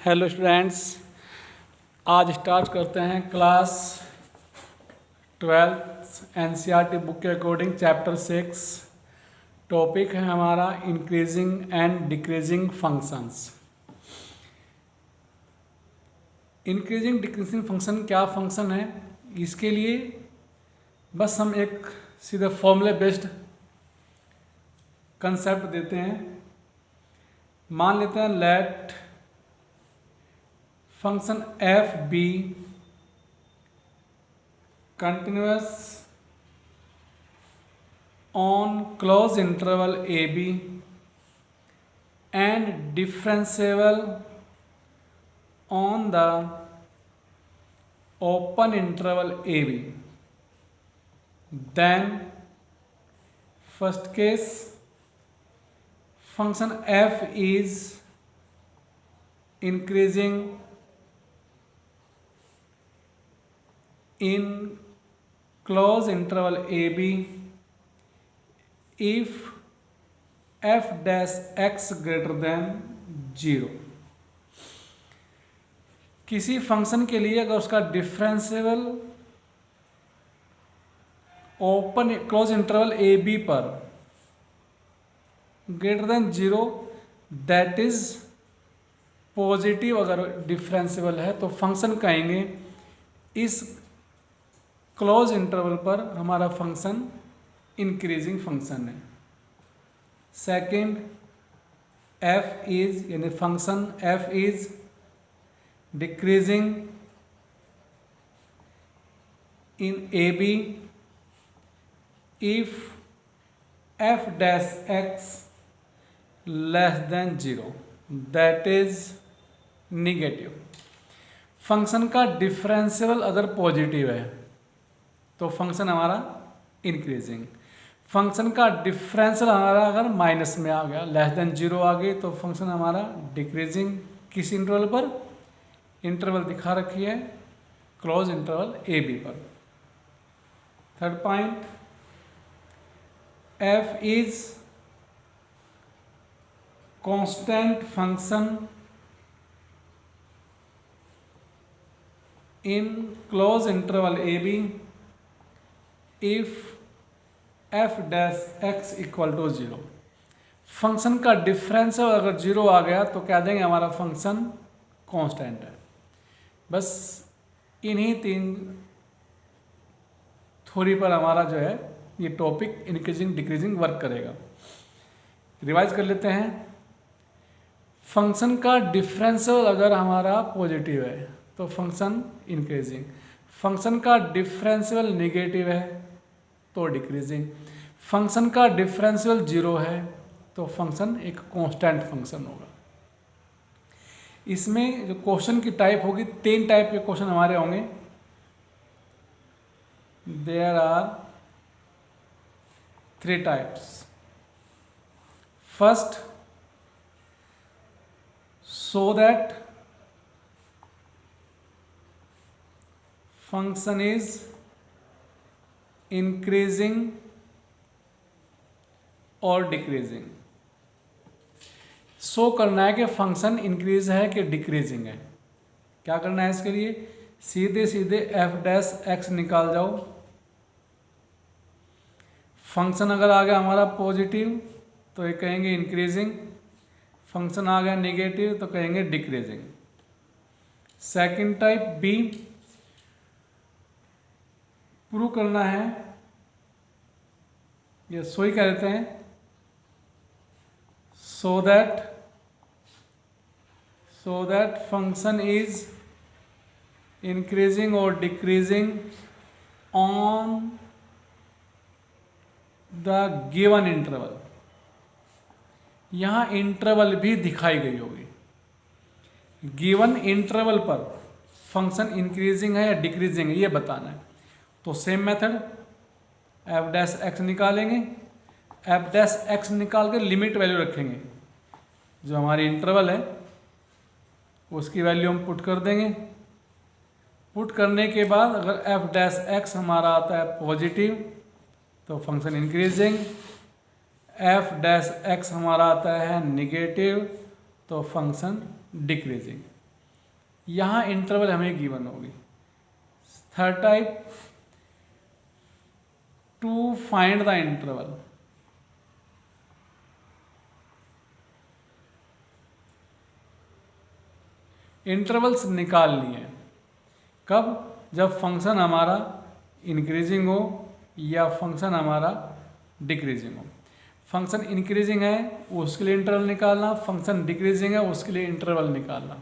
Hello students, आज start करते हैं क्लास 12th एनसीईआरटी बुक के अकॉर्डिंग चैप्टर 6। टॉपिक है हमारा increasing and decreasing functions. Increasing decreasing function क्या फंक्शन है, इसके लिए बस हम एक सीधे फॉर्मूले बेस्ड कंसेप्ट देते हैं। मान लेते हैं let function f be continuous on closed interval a b and differentiable on the open interval a b. Then first case function f is increasing in close interval ab if f dash x greater than 0। किसी function के लिए अगर उसका differentiable open close interval a b पर greater than 0, that is positive. अगर differentiable है तो function कहेंगे इस क्लोज इंटरवल पर हमारा फंक्शन इंक्रीजिंग फंक्शन है। सेकंड, एफ इज यानी function f is decreasing in a b if f dash x less than 0, that is negative. Function का डिफरेंशिएबल अगर पॉजिटिव है तो फंक्शन हमारा इंक्रीजिंग। फंक्शन का डिफरेंशियल हमारा अगर माइनस में आ गया, लेस देन 0 आ गई, तो फंक्शन हमारा डिक्रीजिंग। किस इंटरवल पर? इंटरवल दिखा रखी है क्लोज इंटरवल ए बी पर। Third point, F is constant function in close interval ab if f dash x equal to 0। Function का डिफरेंस अगर 0 आ गया तो कह देंगे हमारा फंक्शन कांस्टेंट है। बस इन्हीं तीन थ्योरी पर हमारा जो है ये टॉपिक इंक्रीजिंग डिक्रीजिंग वर्क करेगा। रिवाइज कर लेते हैं। फंक्शन का डिफरेंशियल अगर हमारा पॉजिटिव है तो फंक्शन इंक्रीजिंग। फंक्शन का डिफरेंशियल नेगेटिव है तो डिक्रीजिंग। फंक्शन का डिफरेंशियल 0 है तो फंक्शन एक कांस्टेंट फंक्शन होगा। इसमें जो क्वेश्चन की टाइप होगी, 3 टाइप के क्वेश्चन हमारे होंगे। There are 3 types. First, so that function is increasing और डिक्रीजिंग। शो करना है कि फंक्शन इंक्रीज है कि डिक्रीजिंग है। क्या करना है इसके लिए? सीधे सीधे एफ डैश एक्स निकाल जाओ। फंक्शन अगर आ गया हमारा पॉजिटिव तो ये कहेंगे इंक्रीजिंग। फंक्शन आ गया नेगेटिव तो कहेंगे decreasing. Second type b, prove करना है, ये सो ही कहते हैं, so that function is increasing और decreasing on the given interval. यहाँ इंटरवल भी दिखाई गई होगी। गिवन इंटरवल पर फंक्शन इंक्रीजिंग है या डिक्रीजिंग है ये बताना है। तो same method, f dash x निकालेंगे। एफ डैश एक्स निकाल के लिमिट वैल्यू रखेंगे। जो हमारी इंटरवल है उसकी वैल्यू हम पुट कर देंगे। पुट करने के बाद अगर एफ डैश एक्स हमारा आता है पॉजिटिव तो function increasing. F dash x हमारा आता है निगेटिव तो फंक्शन डिक्रीजिंग। यहाँ इंटरवल हमें गिवन होगी। Third type, to find the interval. Intervals निकालनी है कब, जब फंक्शन हमारा इंक्रीजिंग हो या फंक्शन हमारा डिक्रीजिंग हो। फंक्शन इंक्रीजिंग है उसके लिए इंटरवल निकालना, फंक्शन डिक्रीजिंग है उसके लिए इंटरवल निकालना।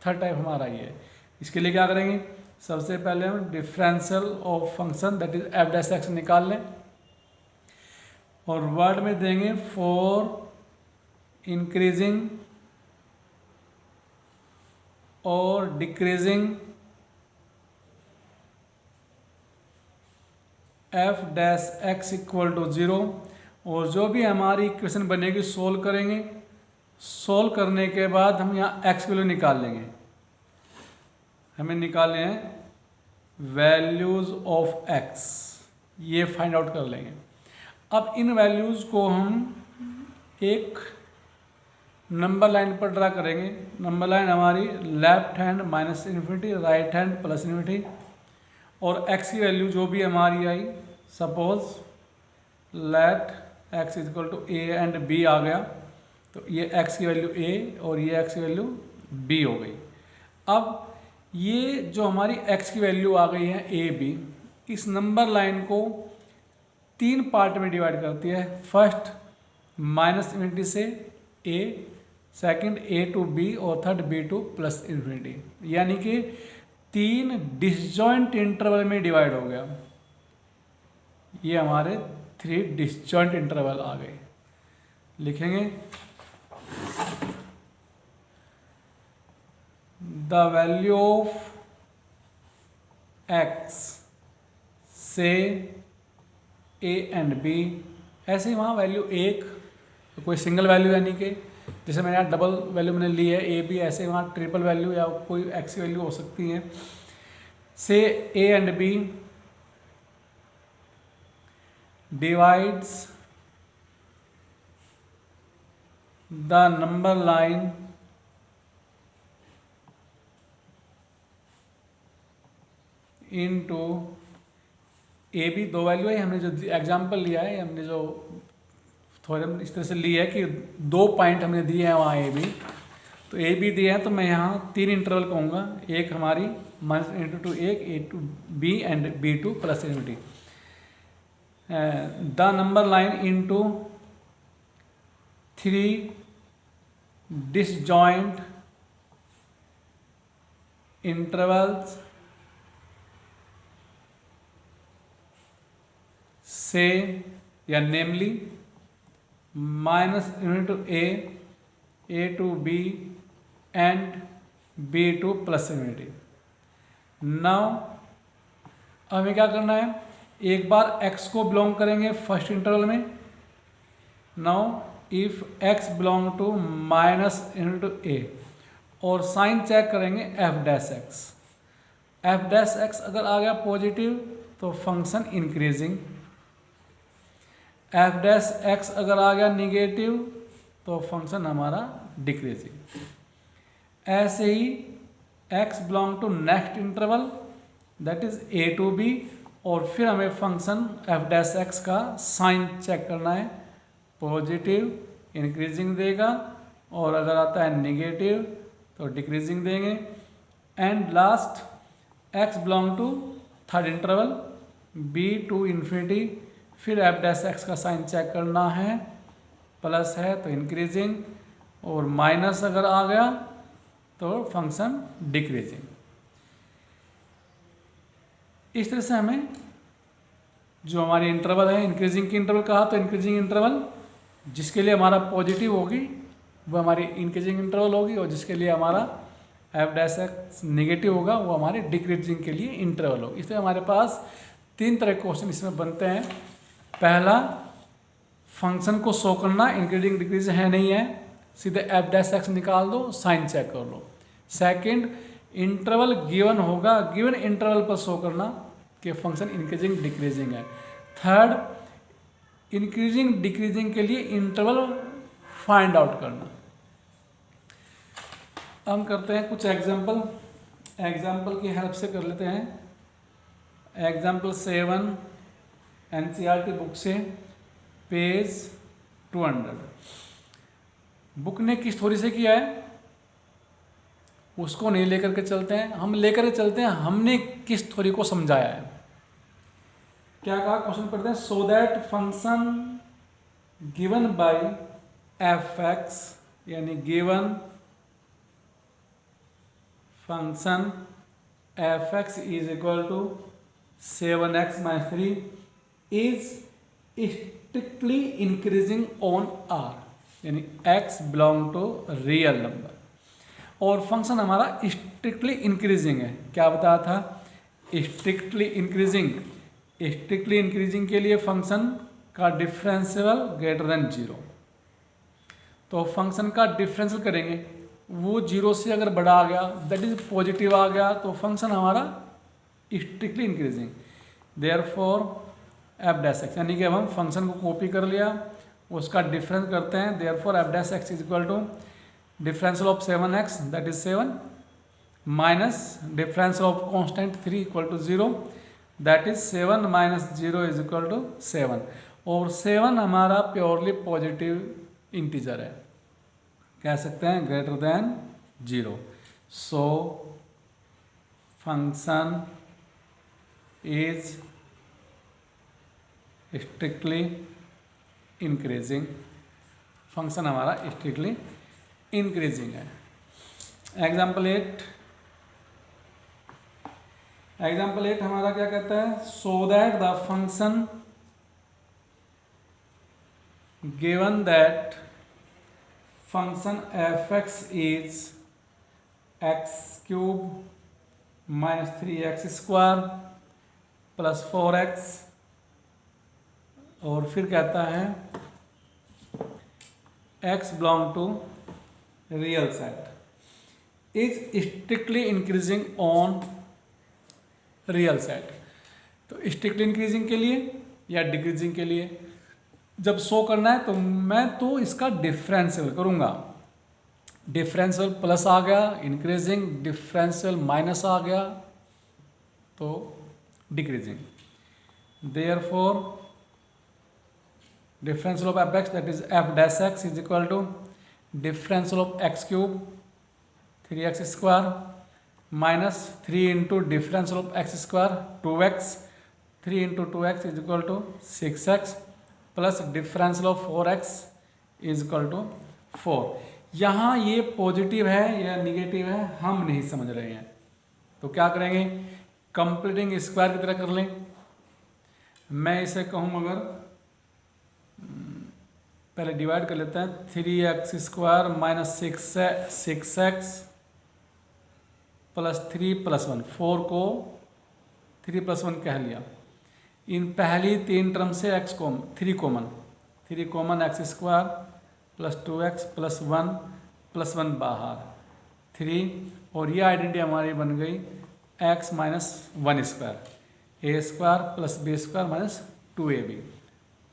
थर्ड टाइप हमारा ये है। इसके लिए क्या करेंगे, सबसे पहले हम differential of function that is f dash x निकाल लें और वर्ड में देंगे फॉर इंक्रीजिंग और decreasing f dash x equal to 0, और जो भी हमारी इक्वेशन बनेगी सोल्व करेंगे। सोल्व करने के बाद हम यहाँ एक्स वैल्यू निकाल लेंगे। हमें निकालने हैं वैल्यूज़ ऑफ एक्स, ये फाइंड आउट कर लेंगे। अब इन वैल्यूज़ को हम एक नंबर लाइन पर ड्रा करेंगे। नंबर लाइन हमारी left hand minus infinity, right hand plus infinity, और x की वैल्यू जो भी हमारी आई, suppose let x equal to a and b आ गया, तो ये x की वैल्यू a और ये x की वैल्यू b हो गई। अब ये जो हमारी x की वैल्यू आ गई है a b, इस नंबर लाइन को 3 पार्ट में डिवाइड करती है। फर्स्ट माइनस इन्फिनिटी से a, second a to b और third b to plus infinity, यानी कि 3 डिसजॉइंट इंटरवल में डिवाइड हो गया। ये हमारे 3 डिसजॉइंट इंटरवल आ गए। लिखेंगे द वैल्यू ऑफ x से a एंड b, ऐसे ही वहाँ वैल्यू 1 कोई सिंगल वैल्यू यानी कि जैसे मैंने यहाँ डबल वैल्यू मैंने ली है a b, ऐसे वहाँ ट्रिपल वैल्यू या कोई x की वैल्यू हो सकती है। से a and b divides the number line into a b, 2 value है। हमने जो एग्जांपल लिया है, हमने जो थ्योरम इस तरह से ली है कि 2 पॉइंट हमने दिए हैं वहाँ a b, तो a b दिए हैं तो मैं यहाँ 3 इंटरवल कहूँगा। एक हमारी माइनस इनटू टू एक, a to b and b to plus infinity. The number line into 3 disjoint intervals से या namely minus into a to b and b to plus infinity. Now हमें क्या करना है, एक बार x को बिलोंग करेंगे फर्स्ट इंटरवल में। Now if x belong to minus into a, और साइन चेक करेंगे f dash x। f dash x अगर आ गया पॉजिटिव तो function increasing, f dash x अगर आ गया निगेटिव तो फंक्शन हमारा डिक्रीजिंग। ऐसे ही x belong to next interval that is a to b, और फिर हमें फंक्शन f डैश x का साइन चेक करना है। पॉजिटिव इंक्रीजिंग देगा, और अगर आता है निगेटिव तो डिक्रीजिंग देंगे। And last x belong to third interval b to infinity, फिर f डैश x का साइन चेक करना है। प्लस है तो इंक्रीजिंग, और माइनस अगर आ गया तो फंक्शन डिक्रीजिंग। इस तरह से हमें जो हमारी इंटरवल है, इंक्रीजिंग की इंटरवल कहा तो इंक्रीजिंग इंटरवल जिसके लिए हमारा पॉजिटिव होगी वो हमारी इंक्रीजिंग इंटरवल होगी, और जिसके लिए हमारा एफ डैश एक्स नेगेटिव होगा वो हमारे डिक्रीजिंग के लिए इंटरवल होगी। इसलिए हमारे पास 3 तरह के क्वेश्चन इसमें बनते हैं। पहला, फंक्शन को शो करना इंक्रीजिंग डिक्रीजिंग है नहीं है, सीधे एफ डैश एक्स निकाल दो, साइन चेक कर लो। सेकंड, इंटरवल गिवन होगा, गिवन इंटरवल पर शो करना कि फंक्शन इंक्रीजिंग डिक्रीजिंग है। थर्ड, इंक्रीजिंग डिक्रीजिंग के लिए इंटरवल फाइंड आउट करना। हम करते हैं कुछ एग्जांपल। एग्जाम्पल की हेल्प से कर लेते हैं। एग्जाम्पल 7 NCERT बुक से पेज 200। बुक ने किस थ्योरी से किया है उसको नहीं लेकर के चलते हैं, हम लेकर के चलते हैं हमने किस थ्योरी को समझाया है। क्या कहा, क्वेश्चन पढ़ते हैं। So that function given by f x, यानी given function f x is equal to 7x - 3 is strictly increasing on R, यानी x belong to real number. और फंक्शन हमारा स्ट्रिक्टली इंक्रीजिंग है। क्या बताया था, स्ट्रिक्टली इंक्रीजिंग। स्ट्रिक्टली इंक्रीजिंग के लिए फंक्शन का डिफरेंशियल ग्रेटर देन 0। तो फंक्शन का डिफरेंशियल करेंगे, वो 0 से अगर बड़ा आ गया, दैट इज पॉजिटिव आ गया, तो फंक्शन हमारा strictly increasing. Therefore f dash x, यानी कि अब हम फंक्शन को कॉपी कर लिया, उसका डिफरेंस करते हैं। Therefore f dash x is equal to differential of 7x, that is 7, minus differential of constant 3 equal to 0, that is 7 - 0 is equal to 7। और 7 हमारा प्योरली पॉजिटिव इंटीजर है, कह सकते हैं greater than 0। So function is strictly increasing. Function हमारा strictly increasing है। Example 8 हमारा क्या कहता है, so that the function given that function f x is x³ - 3x² + 4x, और फिर कहता है x belong to real set is strictly increasing on real set. तो स्ट्रिक्टली इंक्रीजिंग के लिए या डिक्रीजिंग के लिए जब शो करना है तो मैं तो इसका डिफरेंशियल करूंगा। डिफरेंशियल प्लस आ गया इंक्रीजिंग, डिफरेंशियल माइनस आ गया तो decreasing. Therefore differential of f x, that is f dash x is equal to differential of x³ 3x² minus 3 into differential of x² 2x, 3 into 2x is equal to 6x plus differential of 4x is equal to 4। यहाँ ये positive है या negative है हम नहीं समझ रहे हैं, तो क्या करेंगे, कंप्लीटिंग स्क्वायर की तरह कर लें। मैं इसे कहूँ अगर, पहले डिवाइड कर लेते हैं, 3x² - 6x प्लस 3 + 1, 4 को 3 + 1 कह लिया। इन पहली 3 टर्म से 3 कॉमन, 3 कॉमन x² + 2x + 1 + 1 बाहर 3, और ये आइडेंटिटी हमारी बन गई x - 1² a² + b² - 2ab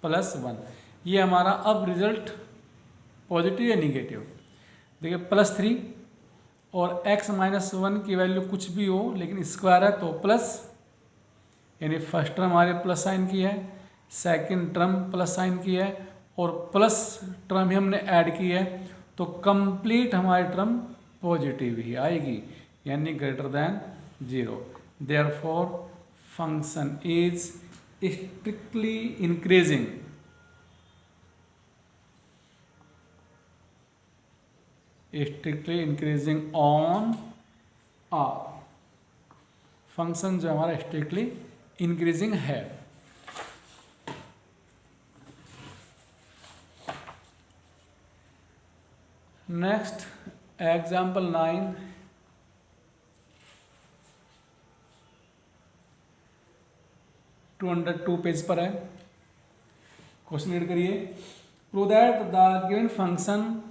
+ 1। ये हमारा अब रिजल्ट पॉजिटिव या निगेटिव, देखिए +3 और x - 1 की वैल्यू कुछ भी हो लेकिन स्क्वायर है तो प्लस, यानी फर्स्ट टर्म हमारे प्लस साइन की है, सेकंड टर्म प्लस साइन की है, और प्लस टर्म ही हमने ऐड की है, तो कंप्लीट हमारी टर्म पॉजिटिव ही आएगी, यानी greater than 0। Therefore function is strictly increasing, strictly increasing on R. Function जो हमारा स्ट्रिक्टली इंक्रीजिंग है। नेक्स्ट एग्जाम्पल 9, (202) पेज पर है। क्वेश्चन रीड करिए। Prove that the given function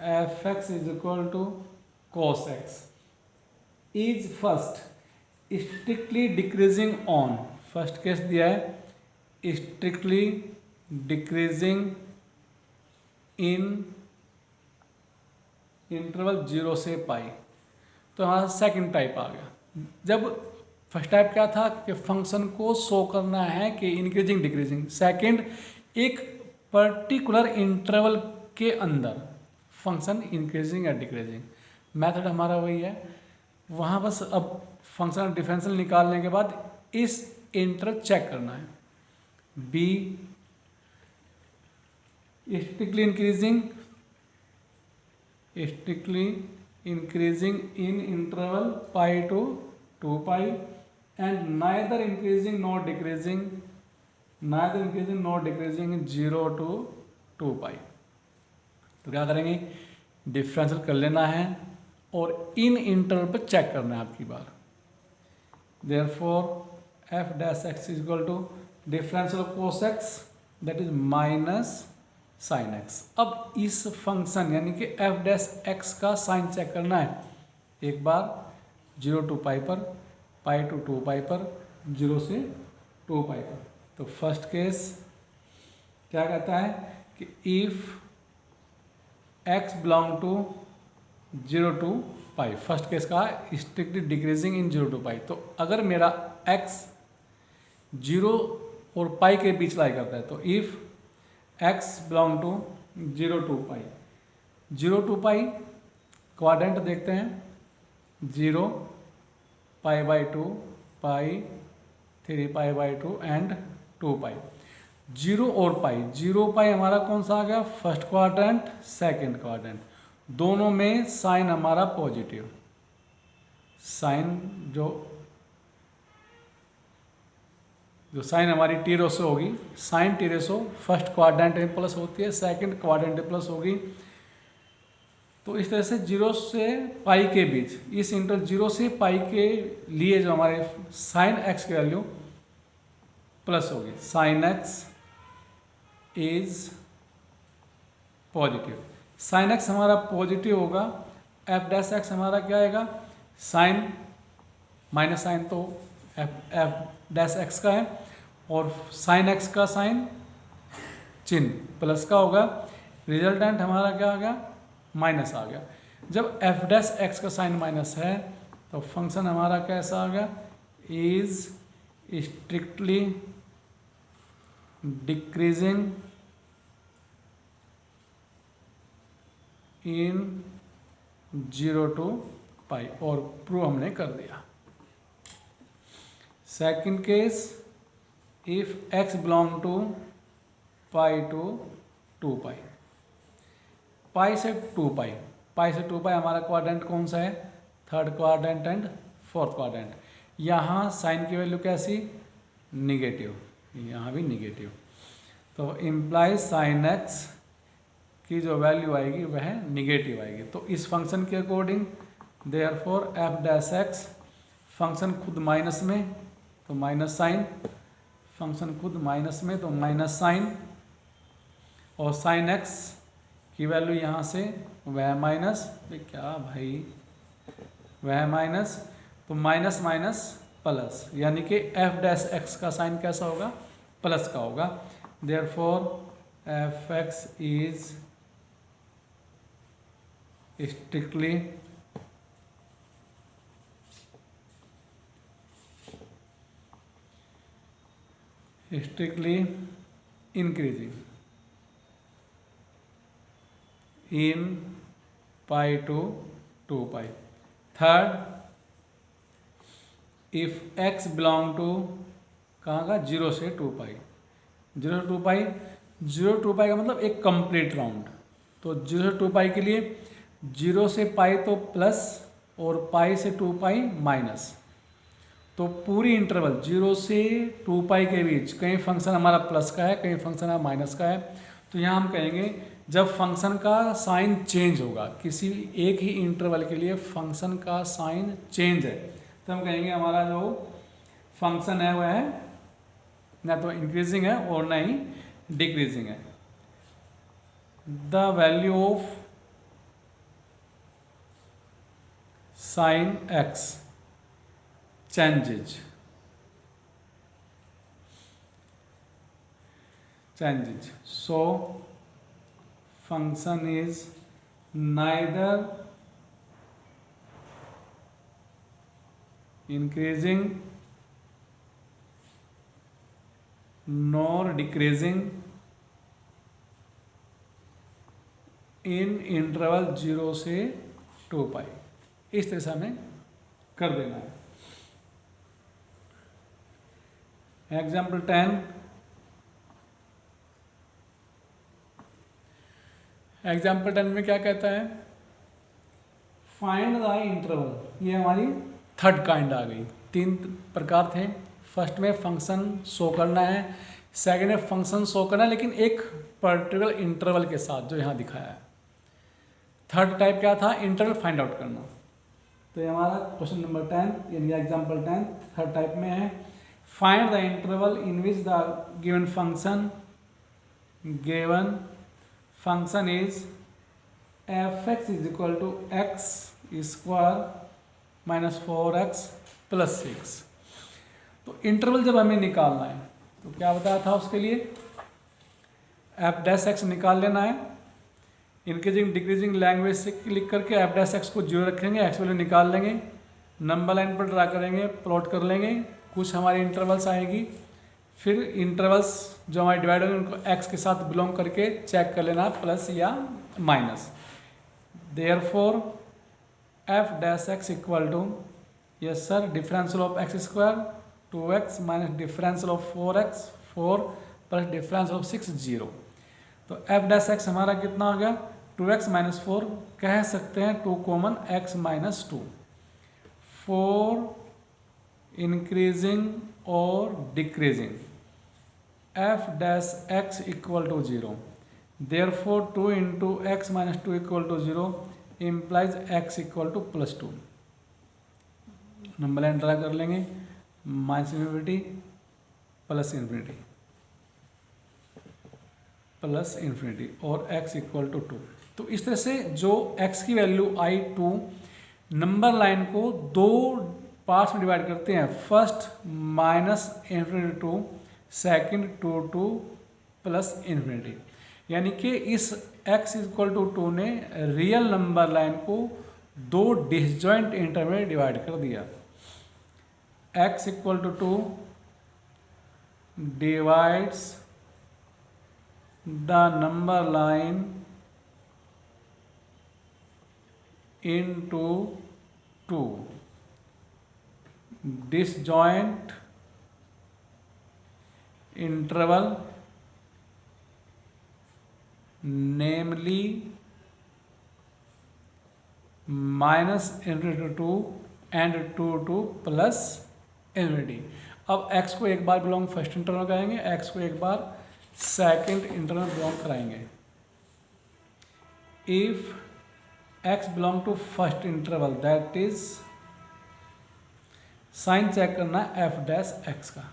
f x is equal to cos x is first strictly decreasing on, first case दिया है strictly decreasing इन interval 0 से पाई, तो हमारा सेकंड टाइप आ गया। जब फर्स्ट टाइप क्या था कि फंक्शन को शो करना है कि इंक्रीजिंग डिक्रीजिंग, सेकंड एक पर्टिकुलर इंटरवल के अंदर फंक्शन इंक्रीजिंग या डिक्रीजिंग। मेथड हमारा वही है, वहाँ बस अब फंक्शन डिफरेंशियल निकालने के बाद इस इंटरवल चेक करना है। B strictly increasing in interval pi to 2 pi and neither increasing nor decreasing in 0 to 2 pi। तो क्या करेंगे, डिफरेंशियल कर लेना है और इन इंटरवल पर चेक करना है आपकी बार। Therefore f dash x is equal to differential of cos x that is minus sine x. अब इस फंक्शन यानी कि एफ डैश एक्स का साइन चेक करना है, एक बार 0 टू पाई पर, पाई टू 2 पाई पर, 0 से 2 पाई पर। तो फर्स्ट केस क्या कहता है कि if x belong to 0 to pi, first case का strictly decreasing in 0 to pi. तो अगर मेरा एक्स 0 और पाई के बीच लाई करता है, तो if x belong to 0 to pi, 0 to pi quadrant देखते हैं, 0 pi by 2 pi 3 pi by 2 and 2 pi. 0 और पाई, 0 पाई हमारा कौन सा आ गया, फर्स्ट क्वाड्रेंट सेकंड क्वाड्रेंट, दोनों में साइन हमारा पॉजिटिव, साइन जो साइन हमारी टी रेशो होगी, sine T ratio first quadrant में प्लस होती है, सेकंड क्वाड्रेंट में प्लस होगी। तो इस तरह से 0 से पाई के बीच, इस इंटरवल 0 से पाई के लिए जो हमारे साइन एक्स की वैल्यू प्लस होगी, sign x is positive. Sine x हमारा पॉजिटिव होगा, एफ डैश एक्स हमारा क्या आएगा, साइन माइनस साइन तो एफ डैश एक्स का है और साइन एक्स का साइन चिन्ह प्लस का होगा, रिजल्टेंट हमारा क्या आ गया, माइनस आ गया। जब एफ डैश एक्स का साइन माइनस है तो फंक्शन हमारा कैसा आ गया, is strictly decreasing in 0 to pi, और प्रूव हमने कर दिया। Second case, if x belong to pi to 2 pi, pi से 2 पाई, पाई से 2 पाई हमारा क्वाड्रेंट कौन सा है, third quadrant and fourth quadrant. यहाँ साइन की वैल्यू कैसी, निगेटिव, यहाँ भी निगेटिव, तो इम्प्लाइज साइन एक्स की जो वैल्यू आएगी वह निगेटिव आएगी। तो इस फंक्शन के according therefore f dash x, function खुद माइनस में तो माइनस साइन, फंक्शन खुद माइनस में तो माइनस साइन, और साइन एक्स की वैल्यू यहाँ से वह माइनस, क्या भाई वह माइनस, तो माइनस माइनस प्लस, यानी कि एफ डैश एक्स का साइन कैसा होगा, प्लस का होगा। Therefore F x is strictly increasing in pi to 2 pi। Third, if x belong to कहाँ का, 0 से 2 पाई, 0 से 2 पाई, 0 2 पाई का मतलब एक कंप्लीट राउंड। तो 0 से 2 पाई के लिए 0 से पाई तो प्लस और पाई से 2 पाई माइनस, तो पूरी इंटरवल 0 से 2 पाई के बीच कहीं फंक्शन हमारा प्लस का है, कहीं फंक्शन हमारा माइनस का है। तो यहाँ हम कहेंगे जब फंक्शन का साइन चेंज होगा, किसी एक ही इंटरवल के लिए फंक्शन का साइन चेंज है, तो हम कहेंगे हमारा जो फंक्शन है वह है ना तो इंक्रीजिंग है और ना ही डिक्रीजिंग है। The value of sine x changes so function is neither increasing nor decreasing in interval 0 से 2 पाई। इस तरह से हमें कर देना है। एग्जाम्पल 10, एग्जाम्पल 10 में क्या कहता है, फाइंड द इंटरवल। ये हमारी थर्ड काइंड आ गई। 3 प्रकार थे। फर्स्ट में फंक्शन शो करना है, सेकंड में फंक्शन शो करना है लेकिन एक पर्टिकुलर इंटरवल के साथ जो यहाँ दिखाया है। थर्ड टाइप क्या था, इंटरवल फाइंड आउट करना। तो ये हमारा क्वेश्चन नंबर 10 यानी एग्जाम्पल 10 थर्ड टाइप में है। Find the interval in which the given function is f(x) is equal to x square minus 4x plus 6। तो इंटरवल जब हमें निकालना है तो क्या बताया था उसके लिए, f' निकाल लेना है। इंक्रीजिंग डिक्रीजिंग लैंग्वेज से क्लिक करके f' को 0 रखेंगे, एक्स वैल्यू निकाल लेंगे, नंबर लाइन पर ड्रा करेंगे, प्लॉट कर लेंगे, कुछ हमारी इंटरवल्स आएगी, फिर इंटरवल्स जो हमारे डिवाइड होंगे उनको x के साथ बिलोंग करके चेक कर लेना प्लस या minus. Therefore f' equal to, yes sir, differential of x square 2x minus differential of 4x 4 plus differential of 6 0। तो f' हमारा कितना हो गया, 2x माइनस 4, कह सकते हैं 2 कॉमन x माइनस 2। 4 इंक्रीजिंग और decreasing, f' equal to 0। Therefore 2 into x minus 2 equal to 0 implies x equal to plus 2। Number line draw कर लेंगे, minus infinity plus infinity plus infinity और x इक्वल टू 2। तो इस तरह से जो x की वैल्यू आई 2, नंबर लाइन को 2 पार्ट्स में डिवाइड करते हैं। First minus infinity to, second 2 plus infinity. यानी कि इस x इक्वल टू 2 ने रियल नंबर लाइन को 2 डिसजॉइंट इंटरवल में डिवाइड कर दिया। x equal to 2 divides the number line into 2 disjoint interval, namely minus infinity to 2 and 2 plus infinity. अब x को एक बार बिलोंग फर्स्ट इंटरवल कराएंगे, x को एक बार सेकेंड इंटरवल बिलोंग कराएंगे। If x belong to first interval that is, sign check करना है f' का।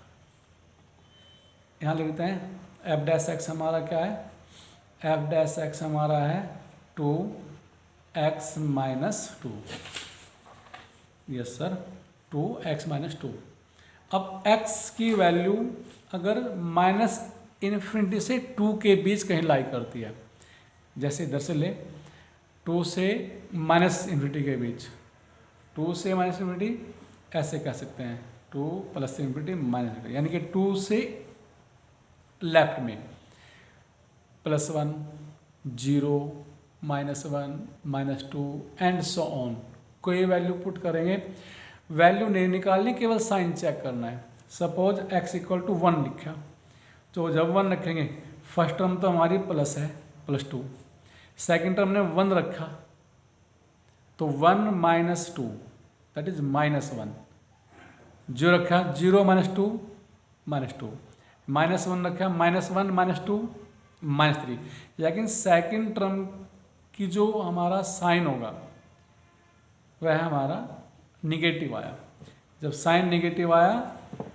यहाँ लिखते हैं f' हमारा क्या है, f' हमारा है 2x minus 2। Yes sir, 2x minus 2। अब x की वैल्यू अगर माइनस इन्फिनिटी से 2 के बीच कहीं लाई करती है, जैसे इधर से ले 2 से माइनस इन्फिनिटी के बीच, 2 से माइनस इन्फिनिटी ऐसे कह सकते हैं, 2 प्लस इन्फिनिटी माइनस इन्फिनिटी, यानी कि 2 से लेफ्ट में +1 0 -1 -2 एंड सो ऑन। कोई वैल्यू पुट करेंगे, वैल्यू नहीं निकालनी, केवल साइन चेक करना है। सपोज x इक्वल टू 1 लिखा, तो जब 1 रखेंगे, फर्स्ट टर्म तो हमारी प्लस है +2, सेकेंड टर्म ने 1 रखा तो 1 माइनस 2 दैट इज -1, जो रखा 0 -2 -2, -1 रखा -1 -2 -3। लेकिन सेकेंड टर्म की जो हमारा साइन होगा वह हमारा निगेटिव आया। जब साइन निगेटिव आया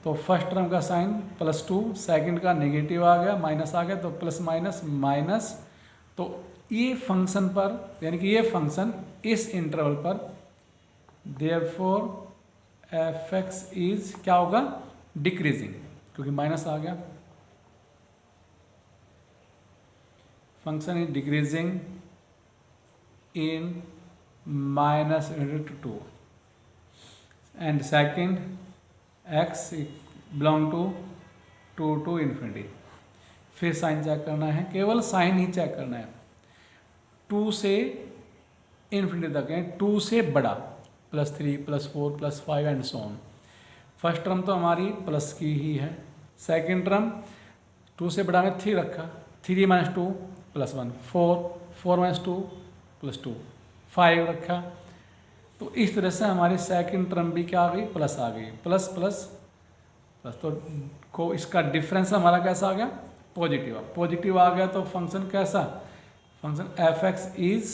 तो फर्स्ट टर्म का साइन +2, सेकेंड का नेगेटिव आ गया, माइनस आ गया, तो प्लस माइनस माइनस। तो ये फंक्शन पर, यानी कि ये फंक्शन इस इंटरवल पर, देयरफॉर f(x) इज क्या होगा, डिक्रीजिंग, क्योंकि माइनस आ गया। Function is decreasing in -2। And second x belong to 2 to infinity. फिर साइन चेक करना है, केवल साइन ही चेक करना है। 2 से इन्फिनिटी तक है, 2 से बड़ा +3 +4 +5 and so on. First term तो हमारी प्लस की ही है। सेकेंड टर्म 2 से बड़ा में 3 रखा, 3 - 2 +1, 4 - 2 +2, 5 रखा। तो इस तरह से हमारी सेकेंड टर्म भी क्या आ गई, प्लस आ गई, प्लस प्लस प्लस। तो को इसका डिफरेंस हमारा कैसा आ गया, पॉजिटिव। पॉजिटिव आ गया तो फंक्शन कैसा, function f(x) is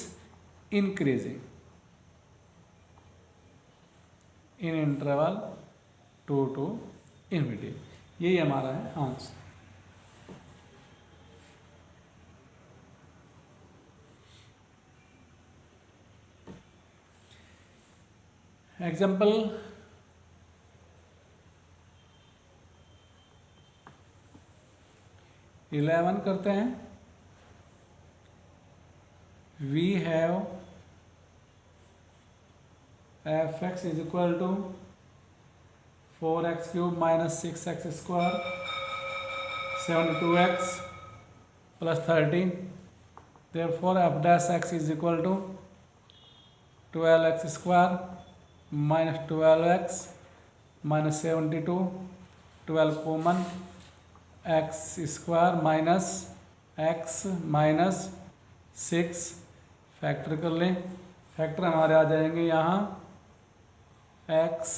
increasing in interval 2 to infinity. यही हमारा है आंसर। एग्जाम्पल 11 करते हैं। We have f(x) is equal to 4x³ - 6x² 72x + 13। therefore f(x) is equal to 12x² - 12x - 72, 12 common, x² minus x minus 6 factor कर लें। Factor हमारे आ जाएंगे यहाँ x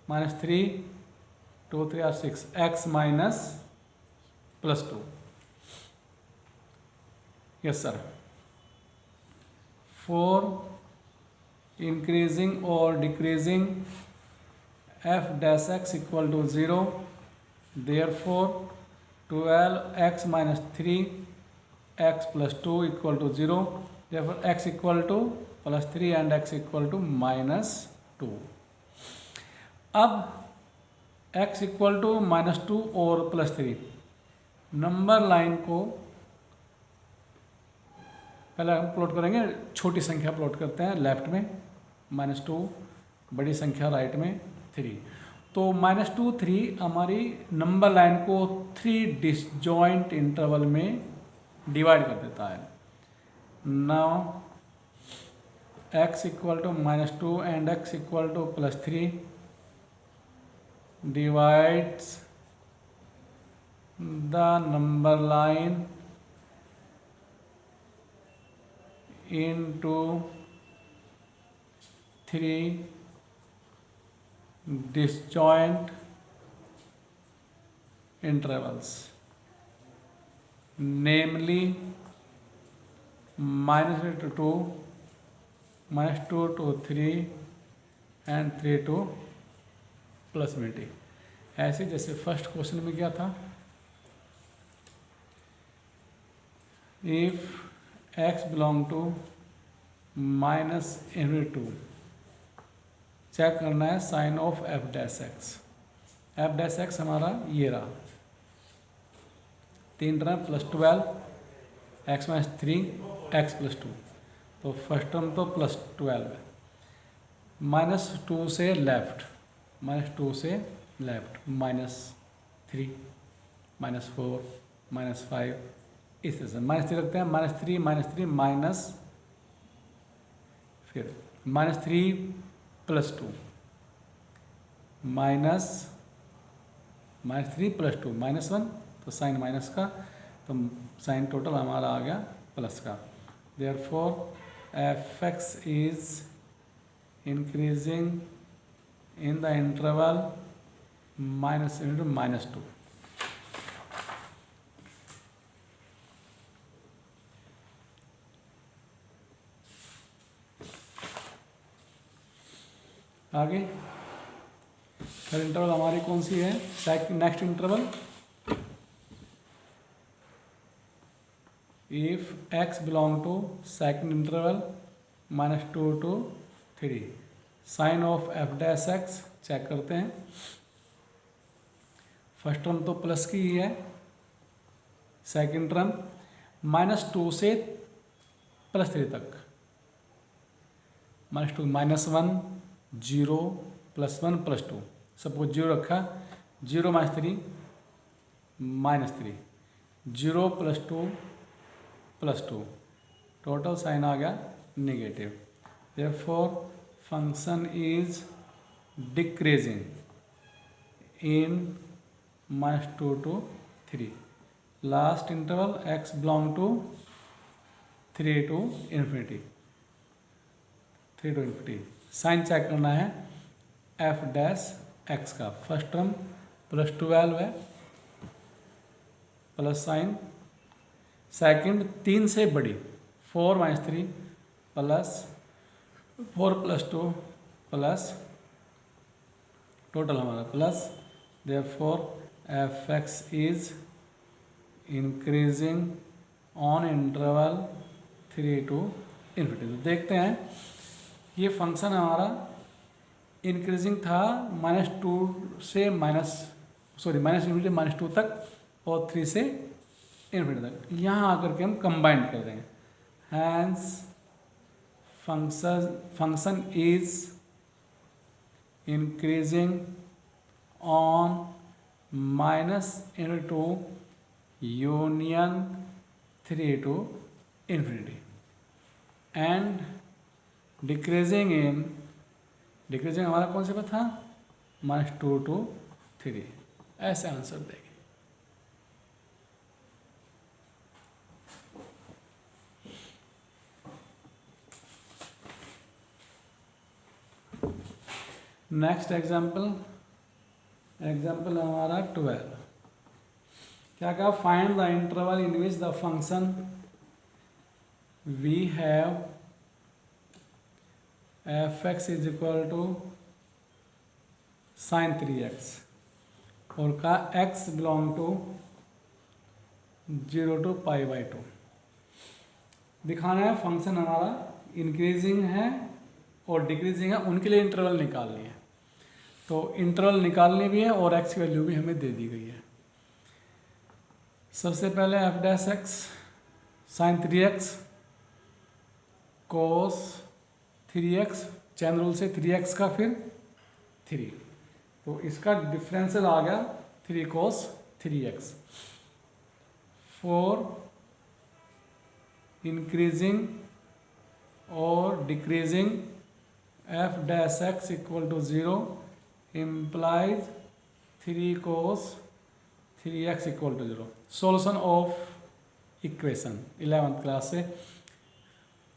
- 3, 2 3 और 6, x minus +2। Yes sir. 4 increasing और decreasing f(x) equal to 0। therefore 12x - 3x + 2 equal to 0। therefore x equal to +3 and x equal to -2। अब x equal to -2 और +3 number line को पहले हम प्लॉट करेंगे। छोटी संख्या प्लॉट करते हैं लेफ्ट में -2, बड़ी संख्या राइट में 3। तो -2 3 हमारी नंबर लाइन को 3 डिसजॉइंट इंटरवल में डिवाइड कर देता है। Now x equal to -2 and x equal to +3 divides the number line into 3 disjoint intervals, namely -2 to 2, -2 to 3 and 3 to +∞। ऐसे जैसे फर्स्ट क्वेश्चन में क्या था, if x belong to -2, check करना है साइन ऑफ f(x). f(x) हमारा ये रहा, 3 टर्म +12 x - 3 x + 2। तो फर्स्ट टर्म तो +12 है। -2 से लेफ्ट, -2 से लेफ्ट -3 -4 -5 इस तरह से -3 रखते हैं। -3 -3 माइनस, फिर -3 + 2 माइनस -3 + 2 -1, तो साइन माइनस का, तो साइन टोटल हमारा आ गया प्लस का। Therefore f(x) is increasing in the interval -2 - 2। आगे फिर इंटरवल हमारी कौन सी है, next interval, if x belong to second interval -2 to 3, sign of f(x) check करते हैं। फर्स्ट टर्म तो प्लस की ही है, सेकंड टर्म -2 से +3 तक, -2 -1 0 +1 +2, सपोज 0 रखा, 0 - 3 -3, 0 +2 +2, टोटल साइन आ गया negative. Therefore function is decreasing in -2 to 3। Last interval x belong to 3 to ∞, 3 to ∞। Sign check करना है f' x का। फर्स्ट टर्म +12 है, प्लस साइन। सेकंड 3 से बड़ी, 4 - 3 प्लस 4 + 2 प्लस, टोटल हमारा plus. Therefore f(x) is increasing on interval 3 to ∞। तो देखते हैं ये फंक्शन हमारा इंक्रीजिंग था -2 से -2 तक और 3 से ∞ तक। यहाँ आकर के हम कंबाइन कर देंगे। Hence function is increasing on -2 union 3 to ∞, and decreasing हमारा कौन से पे था, -2 to 3। ऐसे आंसर देंगे। नेक्स्ट एग्जाम्पल हमारा 12। क्या कहा, find the interval in which the function we have f(x) is equal to sin 3x और का x बिलोंग टू 0 to π/2। दिखाना है फंक्शन हमारा इंक्रीजिंग है और डिक्रीजिंग है, उनके लिए इंटरवल निकालनी है। तो इंटरवल निकालनी भी है और x की वैल्यू भी हमें दे दी गई है। सबसे पहले f' sin 3x cos 3x, chain rule से 3x का फिर 3, तो इसका डिफरेंशियल आ गया 3 cos 3x। फॉर इंक्रीजिंग और decreasing f' equal to 0 implies 3 cos 3x equal to 0। Solution of equation 11th class से,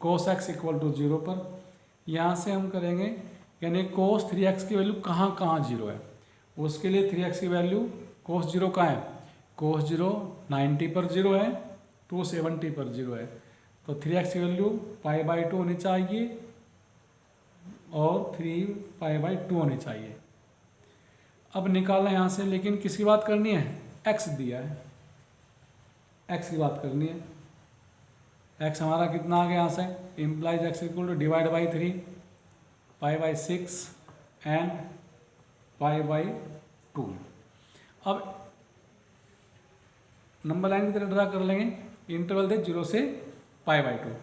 cos x इक्वल टू 0 पर यहाँ से हम करेंगे, यानी cos 3x की वैल्यू कहाँ 0 है, उसके लिए 3x की वैल्यू cos 0 कहाँ है, cos 0 90 पर 0 है, 270 पर 0 है, तो 3x की वैल्यू π/2 होनी चाहिए और 3π/2 होनी चाहिए। अब निकालना यहाँ से, लेकिन किसकी बात करनी है, x दिया है, x की बात करनी है। x हमारा कितना आ गया यहाँ से, implies x equal to divide by 3 π/6 and π/2। अब नंबर लाइन की तरह ड्रा कर लेंगे, इंटरवल दे 0 से π/2,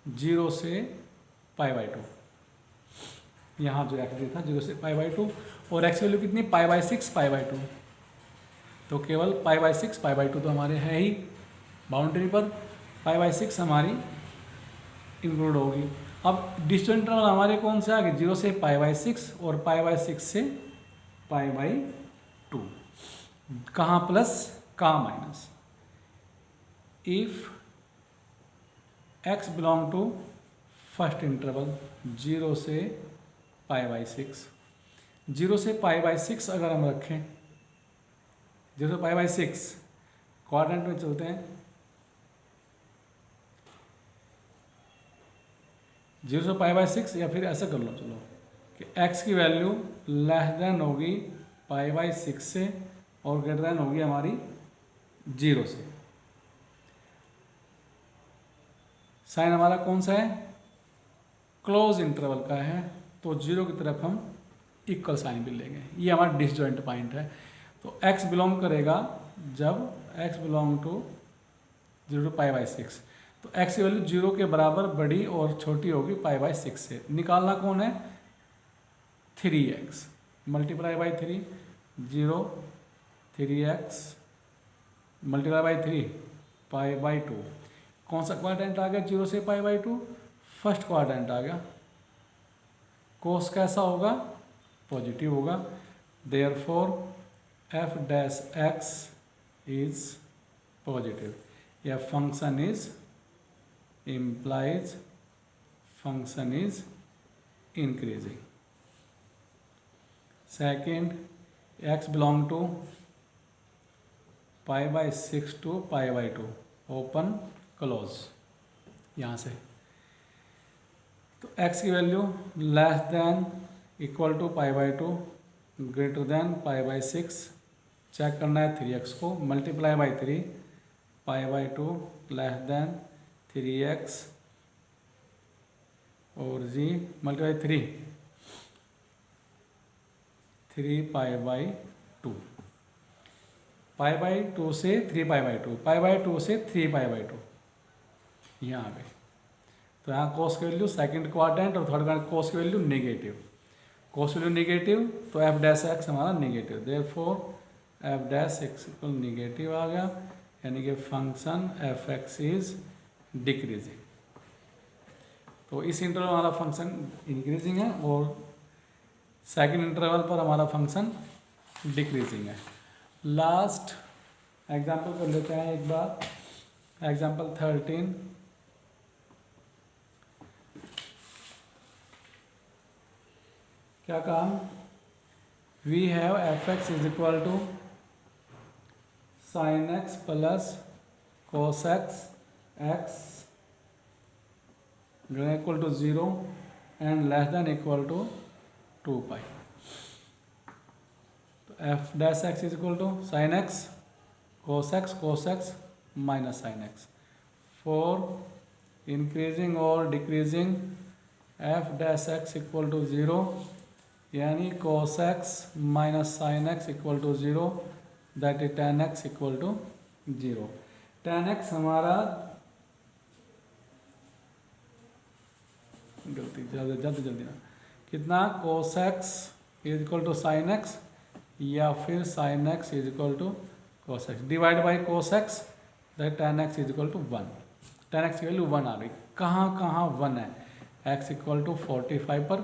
0 से π/2, यहाँ जो x था 0 से π/2 और x वैल्यू कितनी π/6 π/2, तो केवल π/6 π/2 तो हमारे है ही बाउंड्री पर, π/6 हमारी इंक्लूड होगी। अब डिस्टेंस इंटरवल हमारे कौन से आ गए, 0 से π/6 और π/6 से π/2, कहाँ प्लस कहाँ minus. If x belong to first interval 0 से π/6, 0 से π/6 अगर हम रखें, 0 से π/6 क्वाड्रेंट में चलते हैं, 0 से π/6, या फिर ऐसा कर लो चलो कि x की वैल्यू लेस देन होगी π/6 से और ग्रेटर देन होगी हमारी 0 से। साइन हमारा कौन सा है, क्लोज इंटरवल का है, तो 0 की तरफ हम इक्वल साइन भी लेंगे, ये हमारा डिसजॉइंट पॉइंट है। तो x बिलोंग करेगा, जब x बिलोंग टू 0 to π/6, तो x की वैल्यू 0 के बराबर बड़ी और छोटी होगी π/6 से। निकालना कौन है, 3x, multiply by 3 0 3x multiply by 3 pi by 2। कौन सा क्वाड्रेंट आ गया 0 से पाई बाई 2? फर्स्ट क्वाड्रेंट आ गया। कोस कैसा होगा? पॉजिटिव होगा। Therefore f dash x is positive, या function is implies function is increasing। Second, x belong to pi by 6 to pi by 2, open close। यहाँ से तो x की value less than equal to pi by 2 greater than pi by 6। Check करना है 3x को, multiply by 3 pi by 2 less than 3x और जी multiply 3 pi by 2, pi by 2 से 3 पाई बाई 2, पाई बाई 2 से 3 पाई बाई 2 यहाँ आ गए। तो यहाँ कोस की वैल्यू सेकंड क्वाड्रेंट और थर्ड क्वाड्रेंट कोस की value negative, cos value negative तो एफ डैश एक्स हमारा negative, therefore f dash x equal negative आ गया, यानी कि function f x is decreasing. तो इस इंटरवल हमारा फंक्शन इंक्रीजिंग है और सेकंड इंटरवल पर हमारा फंक्शन डिक्रीजिंग है। लास्ट एग्जांपल कर लेते हैं एक बार, एग्जांपल 13। क्या काम? We have f x is equal to sine x plus cos x x equal to 0 and less than equal to 2 pi. तो f dash x is equal to sine x cos x minus sine x. For increasing और decreasing f dash x equal to 0, यानी cos x minus sine x equal to 0, that is tan x equal to 0। tan x हमारा जल्दी ना कितना, cos x is equal to sine x या फिर sine x is equal to cos x divide by cos x, that tan x is equal to 1। tan x की value 1 आ गई। कहाँ कहाँ 1 है? x इक्वल टू 45 पर,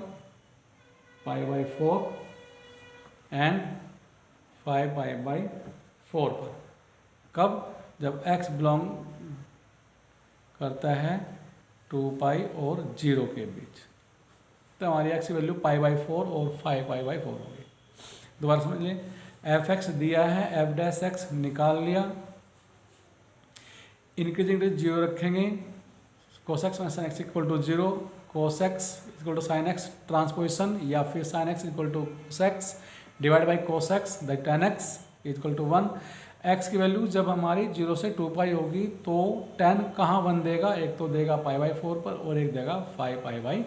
पाई बाई 4 एंड 5 पाई बाई 4 पर। कब? जब x बिलोंग करता है 2 पाई और 0 के बीच, तो हमारी x की वैल्यू पाई बाई 4 और 5 पाई बाई 4 होगी। दोबारा समझ लें, एफ एक्स दिया है, एफ डैश एक्स निकाल लिया, इंक्रीजिंग टू 0 रखेंगे, cos x minus sine x equal to 0, cos x equal to sine x transposition, या फिर sine x equal to cos x divide by cos x, that tan x equal to 1। x की value जब हमारी 0 से 2 पाई होगी तो tan कहाँ 1 देगा? एक तो देगा पाई बाई 4 पर और एक देगा 5 पाई बाई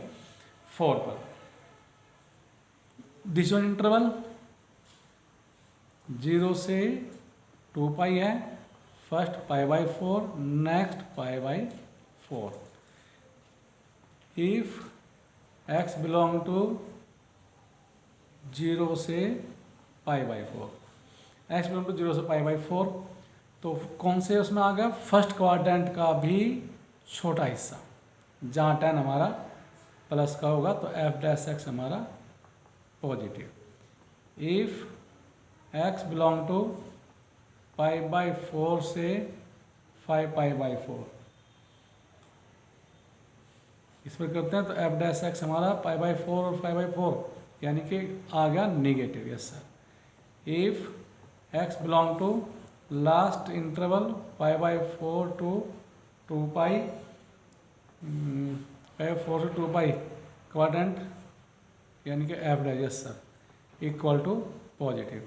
4 पर। दिस वन इंटरवल 0 से 2 पाई है, first pi by 4, next pi by 4। If x belong to 0 से pi by 4, x belong to 0 से पाई बाई 4, तो कौन से उसमें आ गया? फर्स्ट क्वाड्रेंट का भी छोटा हिस्सा, जहाँ tan हमारा प्लस का होगा तो एफ डैश एक्स हमारा positive. If x belong to pi by 4 से 5 पाई बाई 4, इस पर करते हैं तो एफ डैश एक्स हमारा पाई बाई 4 और 5 बाई 4, यानी कि आ गया negative. Yes sir. If x belong to last interval pi by 4 to 2 pi, pi 4 से 2 पाई क्वाड्रेंट, यानी कि f dash, yes sir, equal to positive.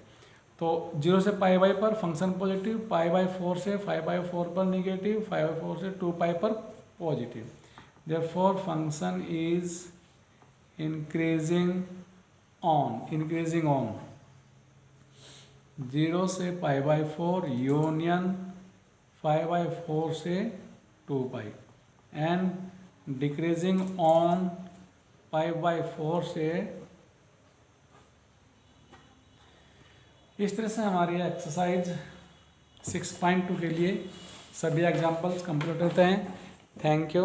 तो 0 से पाई बाई पर फंक्शन पॉजिटिव, पाई बाई 4 से 5 बाई 4 पर निगेटिव, 5 बाई 4 से 2 पाई पर positive. Therefore function is increasing on 0 से पाई बाई 4 यूनियन 5 बाई 4 से 2 पाई, and decreasing on pi by 4 से इस तरह से हमारी एक्सरसाइज 6.2 के लिए सभी एग्जाम्पल्स कंप्लीट होते हैं। Thank you.